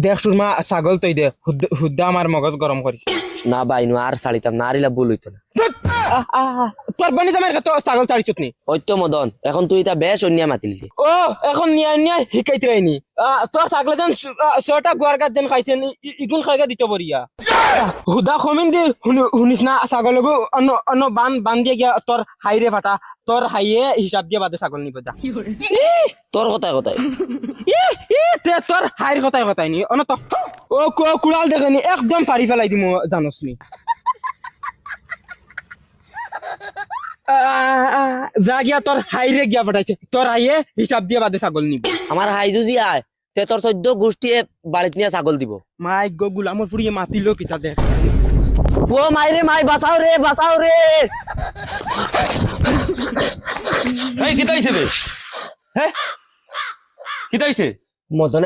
দেখ সুরমা ছাগল তৈ দে হুদ্দা আমার মগজ গরম করিস না ভাই নু আর ছাড়িতাম না আরিলা ভুল হইতো না তোর বানি জামাই তো ছাগল চারিছত নি হইতো মদন এখন তুই তা বেশ অন্যা মাতিলি ও এখন নিয়া নিয়া শিকাইতে রাইনি তোর ছাগলে যেন ছটা গোয়ার গাছ যেন খাইছে ইগুন খাইগা দিতে বরিয়া হুদা কমিন দি শুনিস না ছাগলগো অন্য বান দিয়ে গিয়া তোর হাইরে ফাটা তোর হাইয়ে হিসাব দিয়ে বাদে ছাগল নিব যা তোর কথায় কথায় তোর হাইর কথাই কথাই নি অন তো ও কুড়াল দেখেনি একদম ফারি ফেলাই দিম জানোস নি যা গিয়া তোর হাইরে গিয়া ফাটাইছে তোর হাইয়ে হিসাব দিয়ে বাদে ছাগল নিব আমার হাইজুজি আয় তে তোর 14 গোষ্ঠীয়ে বাড়িত নিয়ে ছাগল দিব মাই গো গুলামর ফুরিয়ে মাতিলো কিতা দেখ ও মাইরে মাই বাঁচাও রে এই কিতা হইছে বে হ্যাঁ কিতা হইছে মদনে